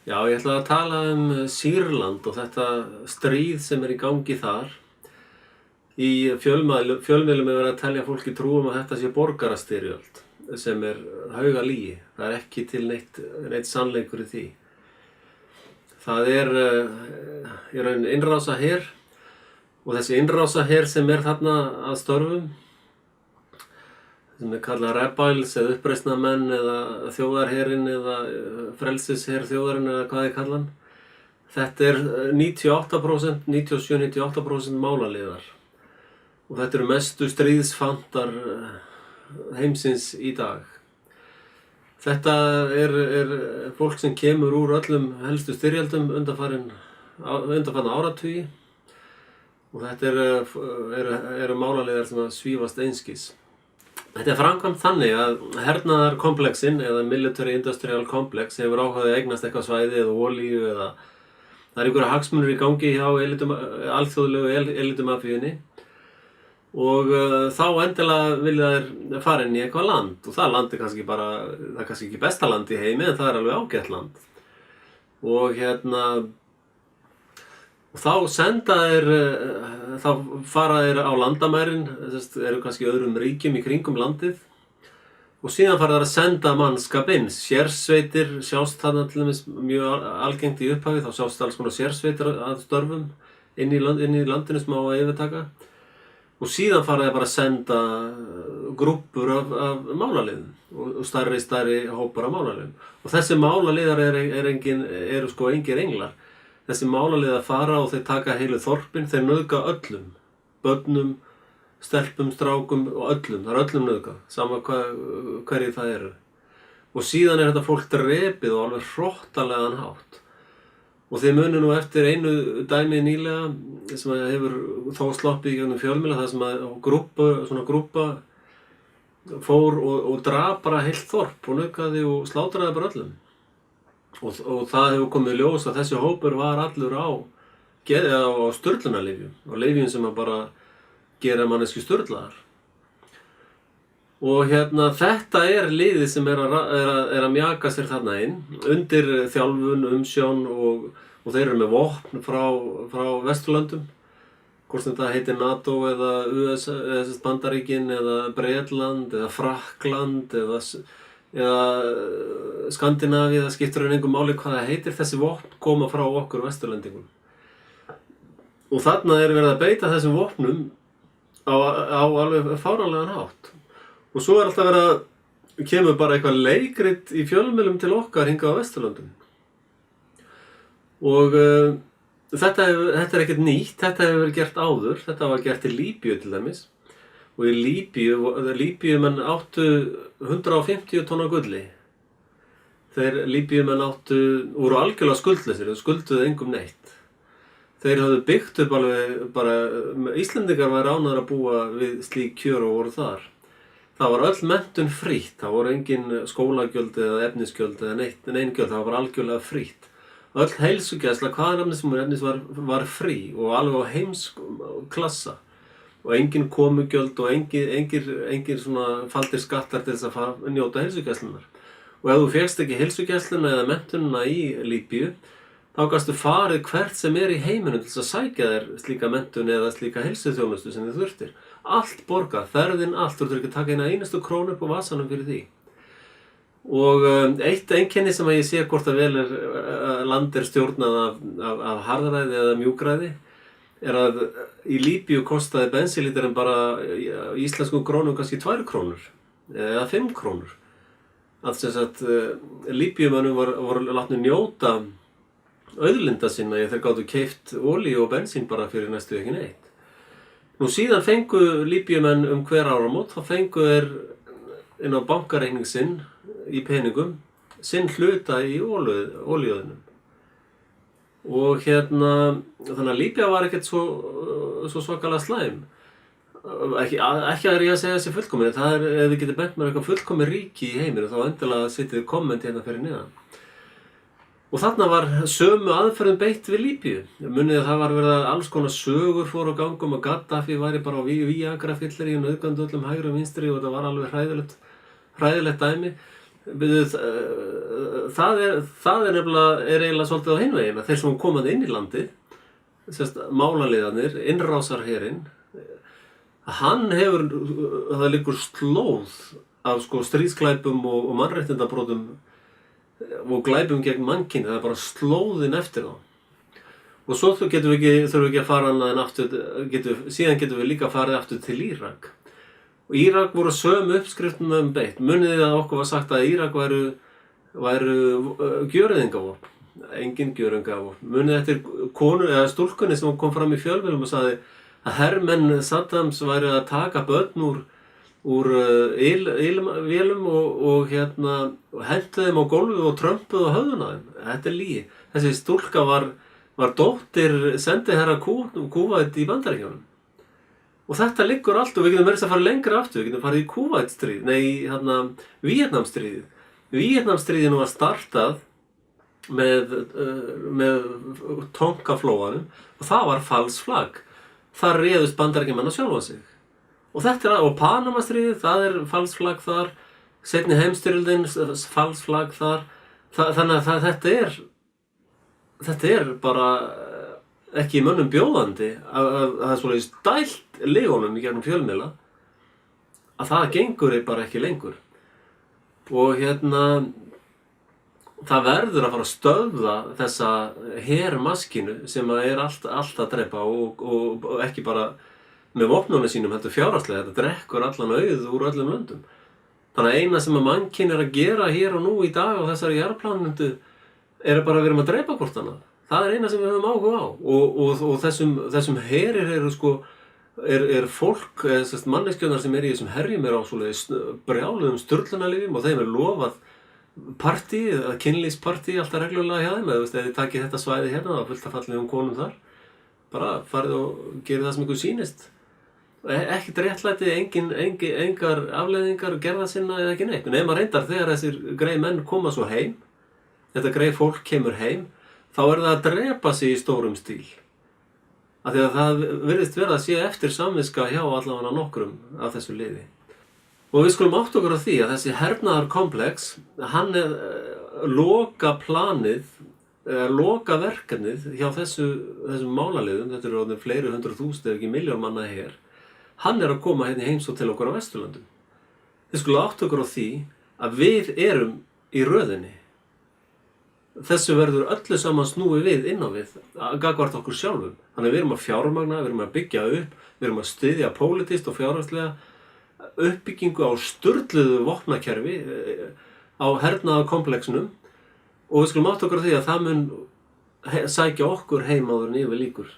Já, ég ætla að tala Sýrland og þetta stríð sem í gangi þar. Í fjölmiðlum verið að telja fólki trú að þetta sé borgarastyrjöld, sem hauga lygi. Það ekki til neitt sannleikur í því. Það í raun innrásarher og þessi innrásarher sem þarna að störfum, sem kallað rebels eða uppreisnarmenn eða þjóðarherinn eða frelsisher þjóðarinn eða hvað kalla hann. Þetta 98%, 97-98% málaliðar. Og þetta mestu stríðsfantar heimsins í dag. Þetta fólk sem kemur úr öllum helstu styrjöldum undanfarna áratugi. Og þetta eru málaliðar sem svífast einskis. Þetta framkvæmt þannig að hernaðarkomplexin eða military industrial complex hefur áhugaði að eignast eitthvað svæði eða olíu eða það einhverja hagsmunir í gangi hjá alþjóðlegu elitumafíunni og þá endilega vilja þeir fara inn í eitthvað land og það land kannski það kannski ekki besta land í heimi en það alveg ágætt land og og þá fara þeir á landamærin, eru kannski öðrum ríkjum í kringum landið og síðan fara þeir að senda mannskap inn, sérsveitir sjást þarna til dæmis mjög algengt í upphafi, þá sjást alls konar sérsveitir að störfum inn í landinu sem á að yfirtaka og síðan fara þeir bara að senda grúppur af málaliðum og stærri hópar af málaliðum og þessi málaliðar eru sko engir englar. Þessi málaliðar fara og þeir taka heilu þorpin, þeir nauðga öllum, börnum, stelpum, strákum og öllum, það öllum nauðgað, sama hverju það eru. Og síðan þetta fólk drepið og alveg hrottalegan hátt. Og þeir munu nú eftir einu dæmi nýlega sem hefur þó sloppið í gegnum fjölmiðla, það sem svona grúppa fór og drap bara heilt þorp og nauðgaði og slátraði bara öllum. Og það hefur komið í ljós að þessi hópur var allur á sturlunarlyfjum og lyfjum sem bara gera manneskju sturlaðar. Og þetta liðið sem að mjaka sér þarna inn undir þjálfun, umsjón og þeir eru með vopn frá Vesturlöndum. Hvort sem það heitir NATO eða USA, Bandaríkin eða Bretland eða Frakkland eða Skandinavíu, það skiptir engu máli hvað það heitir, þessi vopn koma frá okkur Vesturlendingum. Og þarna verið að beita þessum vopnum á alveg fáránlegan hátt. Og svo alltaf kemur bara eitthvað leikrit í fjölmiðlum til okkar hingað á Vesturlöndum. Og þetta ekkert nýtt, þetta hefur verið gert áður, þetta var gert í Líbíu til dæmis. Og í Líbíumenn áttu 150 tonn af gulli. Þeir Líbíumenn voru algjörlega skuldlausir og skulduðu engum neitt. Þeir höfðu byggt upp Íslendingar væru ánægðir að búa við slík kjör og voru þar. Það var öll menntun frítt, það voru engin skólagjöld eða efnisgjöld eða nein gjöld, það var bara algjörlega frítt. Öll heilsugæsla, hvaða nafni sem var frí og alveg á heimsklassa. Og engin komugjöld og engir svona faldir skattar til þess að njóta heilsugæslunnar. Og ef þú fékkst ekki heilsugæsluna eða menntunina í Líbíu, þá gastu farið hvert sem í heiminum til þess að sækja þér slíka menntun eða slíka heilsuþjónustu sem þið þurftir. Allt borgað, ferðin allt, þú þurftir ekki að taka eina einustu krónu upp á vasanum fyrir því. Og eitt einkenni sem ég sé hvort að vel land stjórnað af harðræði eða mjúkræði, að í Líbíu kostaði bensínlíterinn bara íslenskum krónum kannski 2 krónur eða 5 krónur. Líbíumönnum voru látnir njóta auðlinda sinna þeir gátu keypt olíu og bensín bara fyrir næstu ekki neitt. Nú síðan fengu Líbíumenn hver áramót, þá fengu þeir inn á bankareikning sinn í peningum sinn hluta í olíuðunum. Og þannig að Líbía var ekkert svo svakalega slæm. Ekki að ég að segja þessi fullkomin, ef við getum bent mér eitthvað fullkomin ríki í heiminu, þá endilega setjið komment fyrir neðan. Og þarna var sömu aðferðum beitt við Líbíu. Munið að það var verið alls konar sögur fóru á gangum og Gaddafi væri bara á Viagra-fyllir í nauðgandi öllum hægri og vinstri og þetta var alveg hræðilegt dæmi. það er eiginlega svolítið á hinn veginn að þeir sem komað inn í landið, málaliðarnir, innrásarherinn, hann hefur, það liggur slóð af sko stríðsglæpum og mannréttindabrotum og glæpum gegn mannkyni, það er bara slóðin eftir þá. Og svo þurfum við ekki að fara annað en aftur, síðan getum við líka farið aftur til Írak. Og Írak voru sömu uppskriftum beitt. Munið þið að okkur var sagt að Írak væru gjöreyðingavopn, engin gjöreyðingavopn. Munið eftir konu eða stúlkunni sem kom fram í fjölmiðlum og sagði að hermenn Saddams væru að taka börn úr vélum og hentu þeim á gólfið og trömpuðu á höfðuna þeim. Þetta er lygi. Þessi stúlka var dóttir sendiherra Kúveit í Bandaríkjunum. Og þetta liggur allt og við getum verið að fara lengra aftur, við getum farið í Kúveitstríð, Víetnamstríðið. Víetnamstríðið var startað með Tonkaflóanum og það var falsflagg. Þar réðust Bandaríkjamenn að sjálfa sig. Og Panamastríðið, það er falsflagg þar, seinni heimsstyrjöldin, falsflagg þar. Þannig að þetta er bara ekki mönnum bjóðandi að það er svoleiðis dælt lygunum í gegnum fjölmiðla að það gengur bara ekki lengur. Og það verður að fara að stöðva þessa hermaskínu sem er allt að drepa og ekki bara með vopnunum sínum heldur fjárhagslega, þetta drekkur allan auð úr öllum löndum. Þannig að eina sem mannkyn er að gera hér og nú í dag á þessari jarðplánetu er bara að vera að drepa hvort annað. Það er eina sem við höfum áhuga á og þessum herir eru sko fólk, manneskjöndar sem í þessum herjum á svoleiðis brjáluðum sturlunarlyfjum og þeim lofað partí, kynlífspartí alltaf reglulega hjá þeim, eða þið takið þetta svæði hérna, það fullt af fallegum konum þar, bara farið og gerið það sem ykkur sýnist. Ekkert réttlæti, engar afleiðingar gerða sinna eða ekki neitt. Nema reyndar þegar þessir grey menn koma svo heim, þetta grey fólk kemur heim, þá er það að drepa sig í stórum stíl. Af því að það virðist vera að sé eftir samviska hjá allavega nokkrum af þessu liði. Og við skulum átta okkur á því að þessi hernaðarkomplex, hann er lokaplanið, lokaverkefnið hjá þessum málaliðum, þetta eru orðnir fleiri 100.000 ef ekki milljón manna her, hann er að koma hérna heimsókn til okkur á Vesturlöndum. Við skulum átta okkur á því að við erum í röðinni. Þessu verður öllu saman snúið við inn á við, gagnvart okkur sjálfum. Þannig að við erum að fjármagna, við erum að byggja upp, við erum að styðja pólitískt og fjárhagslega uppbyggingu á sturluðu vopnakerfi á hernaðarkomplexnum og við skulum átta okkur á því að það mun sækja okkur heim áður en yfir lýkur.